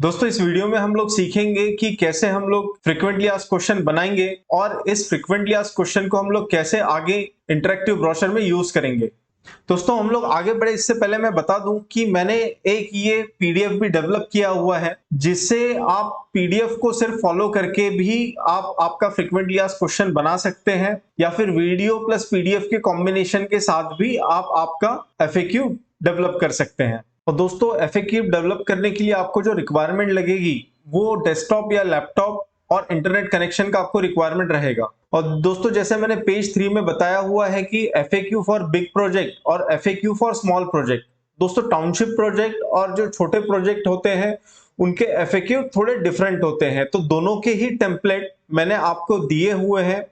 दोस्तों इस वीडियो में हम लोग सीखेंगे कि कैसे हम लोग फ्रीक्वेंटली आस्क्ड क्वेश्चन बनाएंगे और इस फ्रीक्वेंटली आस्क्ड क्वेश्चन को हम लोग कैसे आगे इंटरेक्टिव ब्रोशर में यूज करेंगे। दोस्तों हम लोग आगे बढ़े इससे पहले मैं बता दूं कि मैंने एक ये पीडीएफ भी डेवलप किया हुआ है जिससे आप पीडीएफ को सिर्फ फॉलो करके भी आप आपका फ्रीक्वेंटली आस्क्ड क्वेश्चन बना सकते हैं या फिर वीडियो प्लस पीडीएफ के कॉम्बिनेशन के साथ भी आप आपका एफएक्यू डेवलप कर सकते हैं। और दोस्तों एफएक्यू डेवलप करने के लिए आपको जो रिक्वायरमेंट लगेगी वो डेस्कटॉप या लैपटॉप और इंटरनेट कनेक्शन का आपको रिक्वायरमेंट रहेगा। और दोस्तों जैसे मैंने पेज 3 में बताया हुआ है कि एफएक्यू फॉर बिग प्रोजेक्ट और एफएक्यू फॉर स्मॉल प्रोजेक्ट। दोस्तों टाउनशिप प्रोजेक्ट और जो छोटे प्रोजेक्ट होते हैं उनके एफएक्यू थोड़े डिफरेंट होते हैं, तो दोनों के ही टेम्पलेट मैंने आपको दिए हुए हैं।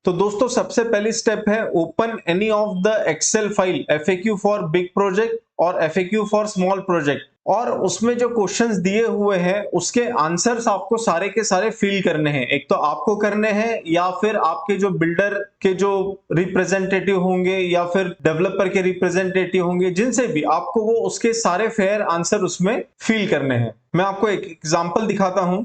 तो दोस्तों सबसे पहली स्टेप है open any of the excel file FAQ for big project और एफएक्यू फॉर स्मॉल प्रोजेक्ट, और उसमें जो क्वेश्चंस दिए हुए हैं उसके आंसर्स आपको सारे के सारे फिल करने हैं। एक तो आपको करने हैं या फिर आपके जो बिल्डर के जो रिप्रेजेंटेटिव होंगे या फिर डेवलपर के रिप्रेजेंटेटिव होंगे, जिनसे भी आपको वो उसके सारे फेयर आंसर उसमें फिल करने हैं। मैं आपको एक एग्जांपल दिखाता हूं।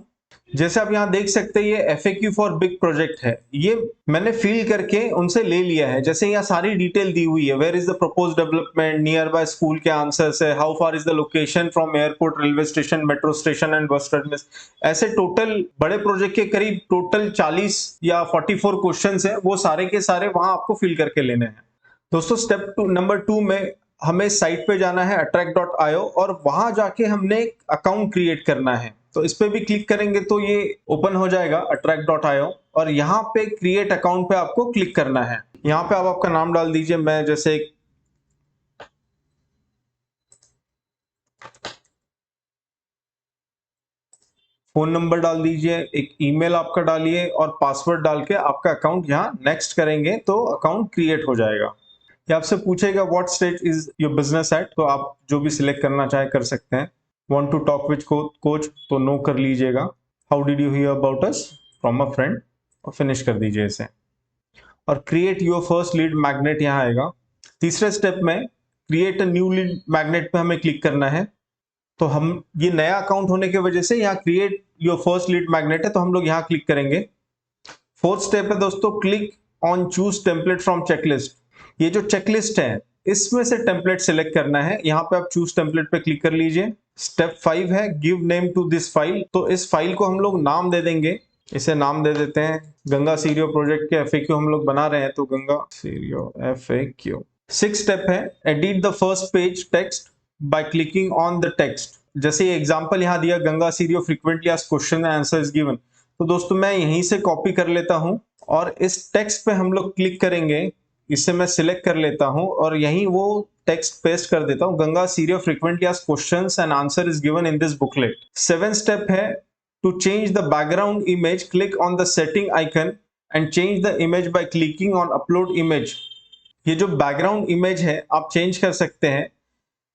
जैसे आप यहाँ देख सकते हैं ये एफएक्यू फॉर बिग प्रोजेक्ट है, ये मैंने फिल करके उनसे ले लिया है। जैसे यहाँ सारी डिटेल दी हुई है, where is the propose development, near by school के आंसर्स है, how far is the location from airport, railway station, metro station and bus terminus. ऐसे टोटल बड़े प्रोजेक्ट के करीब टोटल 40 या 44 क्वेश्चन है, वो सारे के सारे वहां आपको फिल करके लेने हैं। दोस्तों स्टेप नंबर 2 में हमें साइट पे जाना है attract.io और वहां जाके हमने एक अकाउंट क्रिएट करना है। तो इस पे भी क्लिक करेंगे तो ये ओपन हो जाएगा attract.io और यहाँ पे क्रिएट अकाउंट पे आपको क्लिक करना है। यहाँ पे आप आपका नाम डाल दीजिए, मैं जैसे फोन नंबर डाल दीजिए, एक ईमेल आपका डालिए और पासवर्ड डाल के आपका अकाउंट यहाँ नेक्स्ट करेंगे तो अकाउंट क्रिएट हो जाएगा। ये आपसे पूछेगा what stage is your business at, तो आप जो भी सिलेक्ट करना चाहे कर सकते हैं। Want to talk with coach तो नो कर लीजिएगा। How did you hear about us from a friend और फिनिश कर दीजिए इसे। और create your first lead magnet यहाँ आएगा। तीसरे स्टेप में create a new lead magnet पे हमें क्लिक करना है। तो हम ये नया अकाउंट होने की वजह से यहाँ create your first lead magnet है, तो हम लोग यहाँ क्लिक करेंगे। फोर्थ स्टेप है दोस्तों click on choose template from checklist. ये जो चेकलिस्ट है इसमें से टेम्पलेट सिलेक्ट करना है, यहाँ पे आप चूज टेम्पलेट पे क्लिक कर लीजिए। स्टेप 5 है give name to this file, तो इस फाइल को हम लोग नाम दे देंगे। इसे नाम दे देते हैं गंगा सीरियो प्रोजेक्ट के एफएक्यू हम लोग बना रहे हैं, तो गंगा सीरियो एफएक्यू। 6 स्टेप है edit the first page text by clicking on the text. जैसे ये एग्जांपल यहाँ दिया गंगा सीरियो frequently asked question and answer is given, तो दोस्तों मैं यहीं से कॉपी कर लेता हूं और इस टेक्स्ट पे हम लोग क्लिक करेंगे। इसे मैं सिलेक्ट कर लेता हूं और यहीं वो टेक्स्ट पेस्ट कर देता हूं, गंगा सीरियो frequently asked questions and answer is given in this booklet. 7 step है to change the background image, click on the setting icon and change the image by clicking on upload image. ये जो background image है आप change कर सकते हैं।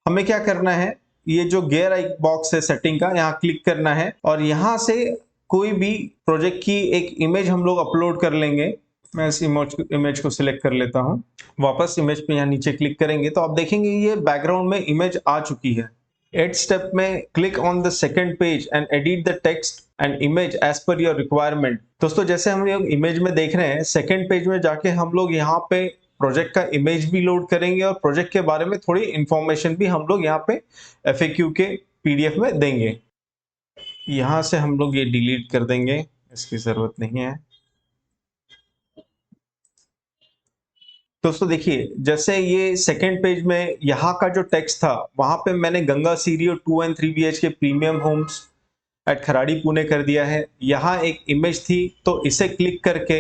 हमें क्या करना है, ये जो गेयर आई बॉक्स है सेटिंग का, यहाँ क्लिक करना है और यहाँ से कोई भी प्रोजेक्ट की एक इमेज हम लोग अपलोड कर लेंगे। मैं इस इमेज को सिलेक्ट कर लेता हूँ। वापस इमेज पे यहाँ नीचे क्लिक करेंगे तो आप देखेंगे ये बैकग्राउंड में इमेज आ चुकी है। 8 स्टेप में click on the second page and edit the text and image as per your requirement. दोस्तों जैसे हम लोग इमेज में देख रहे हैं, सेकंड पेज में जाके हम लोग यहाँ पे प्रोजेक्ट का इमेज भी लोड करेंगे और प्रोजेक्ट के बारे में थोड़ी इंफॉर्मेशन भी हम लोग यहाँ पे एफएक्यू के पीडीएफ में देंगे। यहाँ से हम लोग ये डिलीट कर देंगे, इसकी जरूरत नहीं है। दोस्तों देखिए जैसे ये सेकंड पेज में यहाँ का जो टेक्स्ट था वहां पे मैंने Ganga Serio 2 and 3 BHK premium homes at Kharadi Pune कर दिया है। यहाँ एक इमेज थी तो इसे क्लिक करके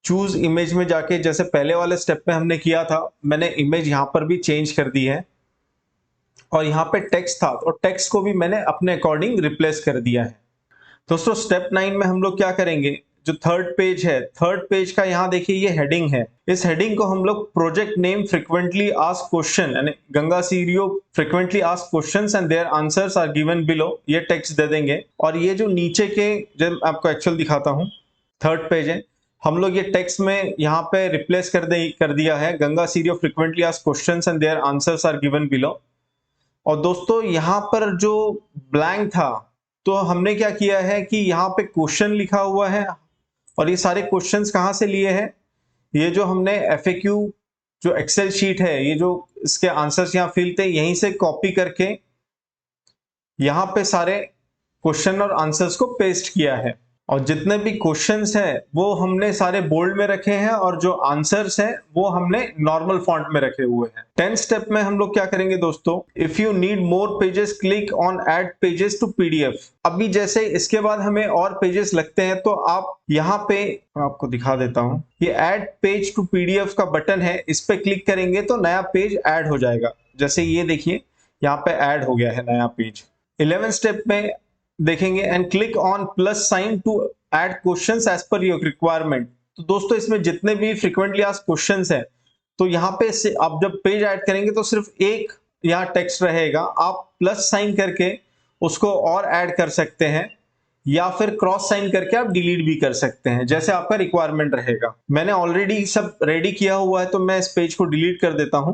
चूज इमेज में जाके जैसे पहले वाले स्टेप में हमने किया था, मैंने इमेज यहाँ पर भी चेंज कर दी है और यहाँ पे टेक्स्ट था और टेक्स्ट को भी मैंने अपने अकॉर्डिंग रिप्लेस कर दिया है। दोस्तों स्टेप 9 में हम लोग क्या करेंगे, जो थर्ड पेज है, थर्ड पेज का यहाँ देखिए ये हेडिंग है। इस हेडिंग को हम लोग project name frequently asked question यानी गंगा सीरियो frequently asked questions and their answers are given below, ये टेक्स्ट दे देंगे। और ये जो नीचे के, जब आपको एक्चुअल दिखाता हूँ, थर्ड पेज है, हम लोग ये टेक्स्ट में यहाँ पे रिप्लेस कर दिया है गंगा सीरियो frequently asked questions and their answers are given below. और दोस्तों यहाँ पर जो ब्लैंक था, तो हमने क्या किया है कि यहाँ पे क्वेश्चन लिखा हुआ है, और ये सारे क्वेश्चंस कहाँ से लिए हैं, ये जो हमने FAQ जो एक्सेल शीट है, ये जो इसके आंसर्स यहाँ फिल थे, यहीं से कॉपी करके यहाँ पे सारे क्वेश्चन और आंसर्स को पेस्ट किया है। और जितने भी क्वेश्चंस हैं वो हमने सारे बोल्ड में रखे हैं, और जो आंसर्स हैं वो हमने नॉर्मल फॉन्ट में रखे हुए हैं। 10th स्टेप में हम लोग क्या करेंगे दोस्तों, if you need more pages click on add pages to PDF। अभी जैसे इसके बाद हमें और पेजेस लगते हैं, तो आप यहाँ पे, आपको दिखा देता हूँ, ये ऐड पेज टू PDF का बटन है, इस पे क्लिक करेंगे तो नया पेज ऐड हो जाएगा। जैसे ये देखिए यहाँ पे ऐड हो गया है नया पेज। 11th स्टेप में देखेंगे and click on plus sign to add questions as per your requirement. तो दोस्तों इसमें जितने भी फ्रीक्वेंटली आस्क्ड क्वेश्चंस हैं, तो यहाँ पे से आप जब पेज ऐड करेंगे तो सिर्फ एक यहाँ टेक्स्ट रहेगा, आप प्लस साइन करके उसको और ऐड कर सकते हैं, या फिर क्रॉस साइन करके आप डिलीट भी कर सकते हैं, जैसे आपका रिक्वायरमेंट रहेगा। मैंने ऑलरेडी सब रेडी किया हुआ है, तो मैं इस पेज को डिलीट कर देता हूं।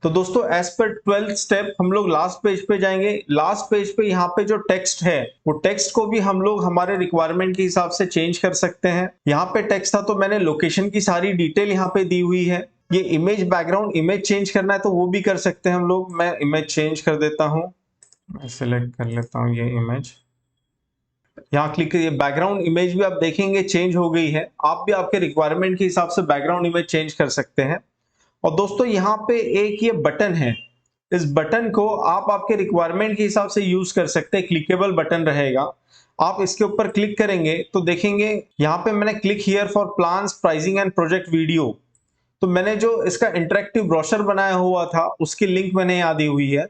तो दोस्तों एज पर 12th स्टेप हम लोग लास्ट पेज पे जाएंगे। लास्ट पेज पे यहाँ पे जो टेक्स्ट है, वो टेक्स्ट को भी हम लोग हमारे रिक्वायरमेंट के हिसाब से चेंज कर सकते हैं। यहाँ पे टेक्स्ट था तो मैंने लोकेशन की सारी डिटेल यहाँ पे दी हुई है। ये इमेज बैकग्राउंड इमेज चेंज करना है तो वो भी कर सकते हैं हम लोग। मैं इमेज चेंज कर देता हूँ, मैं सिलेक्ट कर लेता हूँ ये इमेज, यहाँ क्लिक करिए। बैकग्राउंड इमेज भी आप देखेंगे चेंज हो गई है। आप भी आपके रिक्वायरमेंट के हिसाब से बैकग्राउंड इमेज चेंज कर सकते हैं। और दोस्तों यहाँ पे एक ये बटन है, इस बटन को आप आपके रिक्वायरमेंट के हिसाब से यूज कर सकते हैं। क्लिकेबल बटन रहेगा, आप इसके ऊपर क्लिक करेंगे तो देखेंगे यहाँ पे मैंने click here for plans pricing and project video. तो मैंने जो इसका इंटरेक्टिव ब्रोशर बनाया हुआ था उसकी लिंक मैंने यहाँ दी हुई है।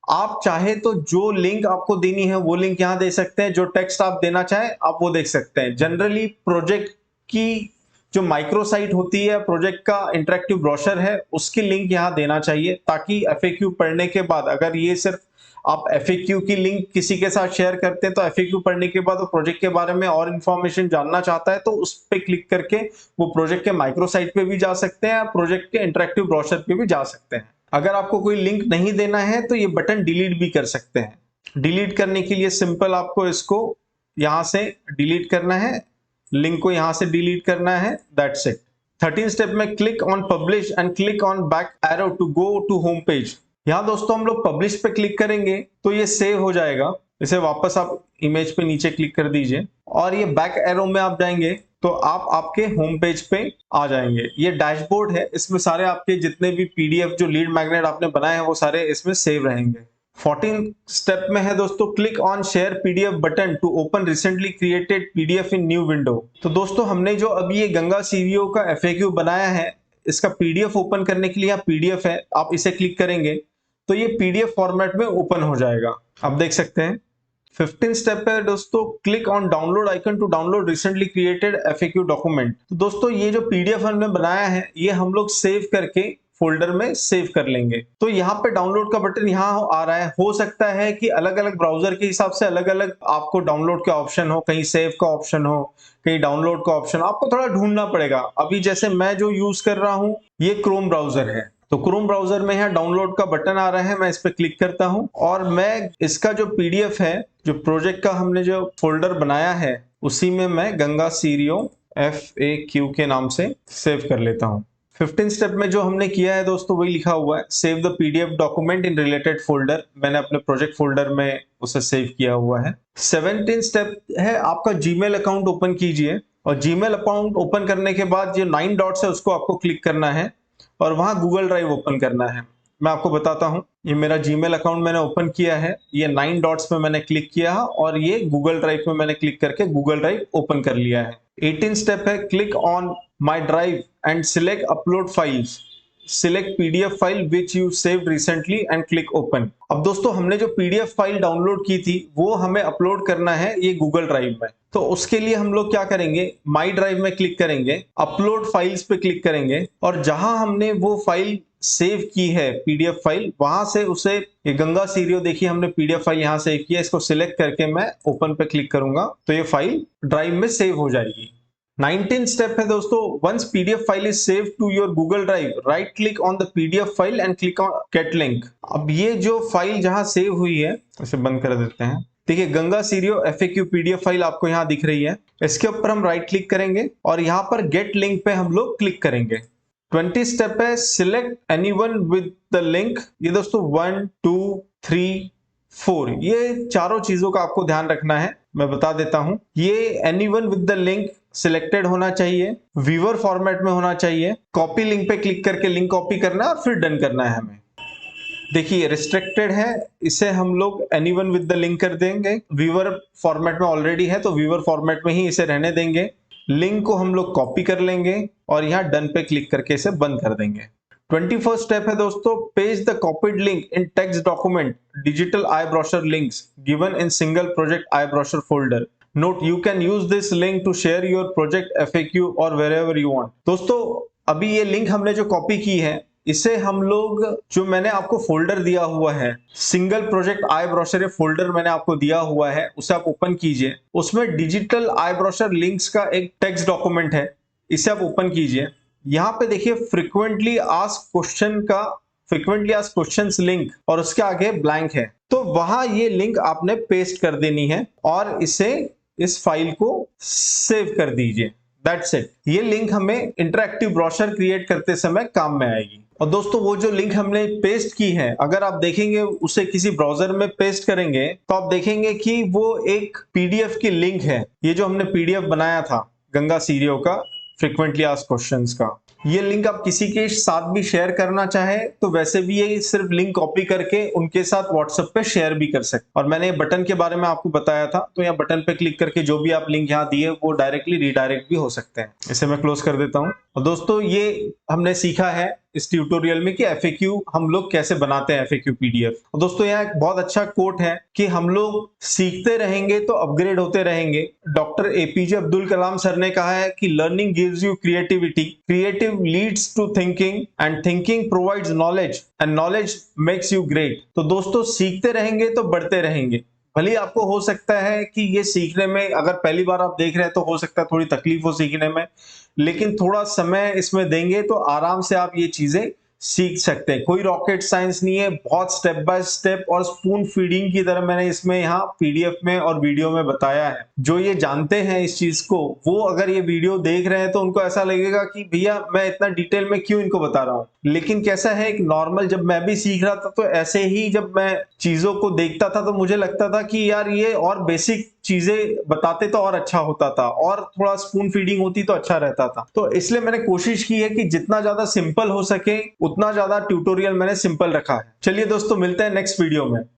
आप चाहे तो जो लिंक आपको देनी है वो लिंक यहाँ दे सकते हैं, जो टेक्स्ट आप देना चाहें आप वो देख सकते हैं। जनरली प्रोजेक्ट की जो माइक्रो साइट होती है, प्रोजेक्ट का इंटरेक्टिव ब्रोशर है, उसकी लिंक यहाँ देना चाहिए, ताकि FAQ पढ़ने के बाद, अगर ये सिर्फ आप FAQ की लिंक किसी के साथ शेयर करते हैं तो FAQ पढ़ने के बाद वो प्रोजेक्ट के बारे में और इन्फॉर्मेशन जानना चाहता है तो उस पर क्लिक करके वो प्रोजेक्ट के माइक्रो साइट पे भी जा सकते हैं, प्रोजेक्ट के इंटरेक्टिव ब्रोशर पे भी जा सकते हैं। अगर आपको कोई लिंक नहीं देना है तो ये बटन डिलीट भी कर सकते हैं। डिलीट करने के लिए सिंपल आपको इसको यहां से डिलीट करना है, लिंक को यहां से डिलीट करना है, दैट्स इट। 13 स्टेप में click on publish and click on back arrow to go to home page. यहां दोस्तों हम लोग पब्लिश पे क्लिक करेंगे तो ये सेव हो जाएगा। इसे वापस आप इमेज पे नीचे क्लिक कर दीजिए और ये बैक एरो में आप जाएंगे तो आप आपके होम पेज पे आ जाएंगे। ये डैशबोर्ड है, इसमें सारे आपके जितने भी PDF जो लीड मैग्नेट आपने बनाए हैं वो सारे इसमें सेव रहेंगे। 14 स्टेप में है दोस्तों, click on share PDF button to open recently created PDF in new window. तो दोस्तों हमने जो अभी ये गंगा CVO का FAQ बनाया है, इसका PDF ओपन करने के लिए यहाँ PDF है, आप इसे क्लिक करेंगे तो ये PDF फॉर्मेट में ओपन हो जाएगा, आप देख सकते हैं। 15 स्टेप है दोस्तों, click on download icon to download recently created FAQ document. तो दोस्तों ये जो PDF हमने बनाया है ये हम लोग सेव करके फोल्डर में सेव कर लेंगे। तो यहाँ पे डाउनलोड का बटन यहाँ आ रहा है। हो सकता है कि अलग अलग ब्राउजर के हिसाब से अलग अलग आपको डाउनलोड का ऑप्शन हो, कहीं सेव का ऑप्शन हो, कहीं डाउनलोड का ऑप्शन, आपको थोड़ा ढूंढना पड़ेगा। अभी जैसे मैं जो यूज कर रहा हूँ ये क्रोम ब्राउजर है, तो क्रोम ब्राउजर में यहाँ डाउनलोड का बटन आ रहा है, मैं इस पर क्लिक करता हूँ और मैं इसका जो PDF है, जो प्रोजेक्ट का हमने जो फोल्डर बनाया है, उसी में मैं गंगा सीरियो FAQ के नाम से सेव कर लेता हूँ। 15 स्टेप में जो हमने किया है दोस्तों वही लिखा हुआ है, save the PDF document in related folder. मैंने अपने प्रोजेक्ट फोल्डर में उसे सेव किया हुआ है। 17 स्टेप है, आपका जीमेल अकाउंट ओपन कीजिए और जीमेल अकाउंट ओपन करने के बाद जो 9 डॉट्स है उसको आपको क्लिक करना है और वहां गूगल ड्राइव ओपन करना है। मैं आपको बताता हूं, ये मेरा जीमेल अकाउंट मैंने ओपन किया है, ये 9 डॉट्स पे मैंने क्लिक किया है और ये गूगल ड्राइव में मैंने क्लिक करके गूगल ड्राइव ओपन कर लिया है। 18 स्टेप है, click on my drive and select upload files, select PDF file which you saved recently and click open. अब दोस्तों हमने जो PDF फाइल डाउनलोड की थी वो हमें अपलोड करना है ये गूगल ड्राइव में। तो उसके लिए हम लोग क्या करेंगे, माई ड्राइव में क्लिक करेंगे, अपलोड फाइल्स पे क्लिक करेंगे और जहां हमने वो फाइल सेव की है PDF फाइल, वहां से उसे, ये गंगा सीरियो देखिए हमने PDF फाइल यहां सेव किया, इसको सिलेक्ट करके मैं ओपन पे क्लिक करूंगा तो ये फाइल ड्राइव में सेव हो जाएगी। 19 स्टेप है दोस्तों, once PDF file is save to your Google drive, right click on the PDF file and click on get link. अब ये जो फाइल जहां सेव हुई है, इसे बंद कर देते हैं। देखिए गंगा सीरियो एफएक्यू पीडीएफ फाइल आपको यहाँ दिख रही है। इसके ऊपर हम राइट क्लिक करेंगे और यहाँ पर गेट लिंक पे हम लोग क्लिक करेंगे। 20 स्टेप है, select anyone with the link. ये दोस्तों 1 2 3 4 ये चारों चीजों का आपको ध्यान रखना है। मैं बता देता हूं, ये anyone with the link selected होना चाहिए, व्यूअर फॉर्मेट में होना चाहिए, कॉपी लिंक पे क्लिक करके लिंक कॉपी करना है और फिर डन करना है हमें। देखिए रिस्ट्रिक्टेड है, इसे हम लोग एनीवन विद द लिंक कर देंगे। व्यूअर फॉर्मेट में ऑलरेडी है तो व्यूअर फॉर्मेट में ही इसे रहने देंगे। लिंक को हम लोग कॉपी कर लेंगे और यहाँ डन पे क्लिक करके इसे बंद कर देंगे। 21st स्टेप है दोस्तों, paste the copied link in text document digital I brochure links given in single project I brochure folder. Note you can use this link to share your project FAQ और wherever you want. दोस्तों अभी ये link हमने जो copy की है, इसे हम लोग, जो मैंने आपको फोल्डर दिया हुआ है, single project I brochure folder मैंने आपको दिया हुआ है, उसे आप ओपन कीजिए। उसमें डिजिटल आई ब्रोशर लिंक्स का एक टेक्स्ट डॉक्यूमेंट है, इसे आप ओपन कीजिए। यहाँ पे देखिए फ्रीक्वेंटली आस्क्ड क्वेश्चन का फ्रीक्वेंटली आस्क्ड क्वेश्चंस लिंक और उसके आगे ब्लैंक है, तो वहां ये लिंक आपने पेस्ट कर देनी है और इसे इस फाइल को सेव कर दीजिए। That's it. ये लिंक हमें इंटरैक्टिव ब्रोशर क्रिएट करते समय काम में आएगी। और दोस्तों वो जो लिंक हमने पेस्ट की है, अगर आप देखेंगे उसे किसी ब्राउजर में पेस्ट करेंगे तो आप देखेंगे कि वो एक पीडीएफ की लिंक है। ये जो हमने पीडीएफ बनाया था गंगा सीरियो का फ्रीक्वेंटली आस्क्ड क्वेश्चंस का, ये लिंक आप किसी के साथ भी शेयर करना चाहे तो वैसे भी ये सिर्फ लिंक कॉपी करके उनके साथ व्हाट्सएप पे शेयर भी कर सकते। और मैंने बटन के बारे में आपको बताया था, तो यहाँ बटन पे क्लिक करके जो भी आप लिंक यहाँ दिए वो डायरेक्टली रिडायरेक्ट भी हो सकते हैं। इसे मैं क्लोज कर देता हूँ। और दोस्तों ये हमने सीखा है इस ट्यूटोरियल में कि एफएक्यू हम लोग कैसे बनाते हैं एफएक्यू पीडीएफ। और दोस्तों यहाँ एक बहुत अच्छा कोट है कि हम लोग सीखते रहेंगे तो अपग्रेड होते रहेंगे। डॉक्टर एपीजे अब्दुल कलाम सर ने कहा है कि learning gives you creativity, creative leads to thinking and thinking provides knowledge and knowledge makes you great. तो दोस्तों सीखते रहेंगे तो बढ़ते रहेंगे। भले आपको हो सकता है कि ये सीखने में, अगर पहली बार आप देख रहे हैं तो हो सकता है थोड़ी तकलीफ हो सीखने में, लेकिन थोड़ा समय इसमें देंगे तो आराम से आप ये चीजें सीख सकते हैं। कोई रॉकेट साइंस नहीं है, बहुत स्टेप बाय स्टेप और स्पून फीडिंग की तरह मैंने इसमें यहाँ पीडीएफ में और वीडियो में बताया है। जो ये जानते हैं इस चीज को, वो अगर ये वीडियो देख रहे हैं तो उनको ऐसा लगेगा कि भैया मैं इतना डिटेल में क्यों इनको बता रहा हूँ। लेकिन कैसा है, एक नॉर्मल, जब मैं भी सीख रहा था तो ऐसे ही जब मैं चीजों को देखता था तो मुझे लगता था कि यार ये और बेसिक चीजें बताते तो और अच्छा होता था, और थोड़ा स्पून फीडिंग होती तो अच्छा रहता था। तो इसलिए मैंने कोशिश की है कि जितना ज्यादा सिंपल हो सके उतना ज्यादा ट्यूटोरियल मैंने सिंपल रखा है। चलिए दोस्तों मिलते हैं नेक्स्ट वीडियो में।